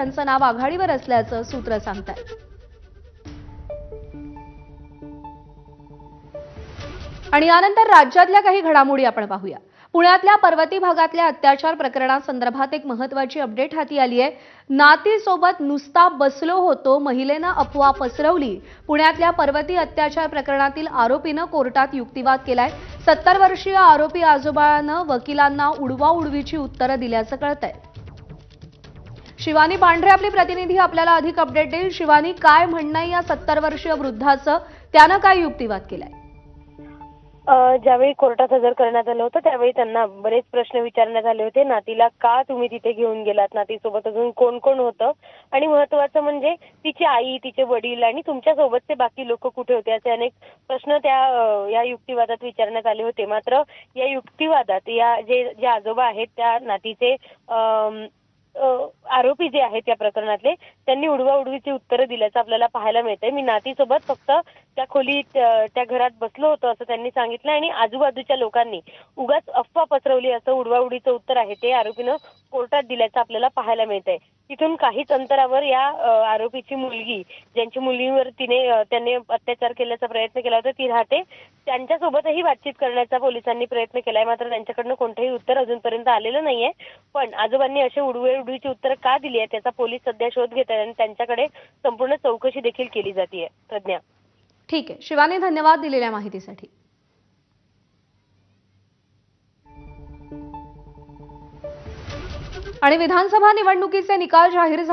त्यांचं नाव आघाडीवर असल्याचं सूत्र सांगतात। आणि यानंतर राज्यातल्या काही घडामोडी आपण पाहूया। पुण्यातल्या पर्वती भागातल्या अत्याचार प्रकरणासंदर्भात एक महत्त्वाची अपडेट हाती आली आहे। नातीसोबत नुसता बसलो होतो महिलेनं अफवा पसरवली। पुण्यातल्या पर्वती अत्याचार प्रकरणातील आरोपीनं कोर्टात युक्तिवाद केलाय। 70 वर्षीय आरोपी आजोबानं वकिलांना उडवाउडवीची उत्तरं दिल्याचं कळतंय। शिवानी पांढरे आपली प्रतिनिधी आपल्याला अधिक अपडेट देईल। शिवानी, काय म्हणणं आहे या 70 वर्षीय वृद्धाचं? त्यानं काय युक्तिवाद केलाय? ज्यावेळी कोर्टात हजर करण्यात आलं होतं त्यावेळी त्यांना बरेच प्रश्न विचारण्यात आले होते। नातीला का तुम्ही तिथे घेऊन गेलात, नातीसोबत अजून कोण कोण होतं आणि महत्त्वाचं म्हणजे तिची आई, तिचे वडील आणि तुमच्या सोबतचे बाकी लोक कुठे होते, असे अनेक प्रश्न या युक्तिवादात विचारण्यात आले होते। मात्र या युक्तिवादात जे आजोबा आहेत त्या नातीचे आरोपी जे आहेत या प्रकरणातले, त्यांनी उडवाउडवीची उत्तरं दिल्याचं आपल्याला पाहायला मिळतंय। मी नातीसोबत फक्त त्या खोलीत त्या घरात बसलो होतो असं त्यांनी सांगितलं आणि आजूबाजूच्या लोकांनी उगाच अफवा पसरवली असं उडवाउडवीचं उत्तर आहे ते आरोपीनं कोर्टात दिल्याचं आपल्याला पाहायला मिळतंय। तिथून काहीच अंतरावर या आरोपीची मुलगी, ज्यांची मुलीवर त्यांनी अत्याचार केल्याचा प्रयत्न केला होता, ती राहते। त्यांच्यासोबतही बातचीत करण्याचा पोलिसांनी प्रयत्न केलाय, मात्र त्यांच्याकडनं कोणतंही उत्तर अजूनपर्यंत आलेलं नाहीये। पण आजोबांनी असे उडवाउडवीची उत्तर का दिली आहे त्याचा पोलीस सध्या शोध घेत आहेत आणि त्यांच्याकडे संपूर्ण चौकशी देखील केली जाते। प्रज्ञा, ठीक आहे शिवानी, धन्यवाद दिलेल्या माहितीसाठी। आणि विधानसभा निवडणुकीचे निकाल जाहीर झाले।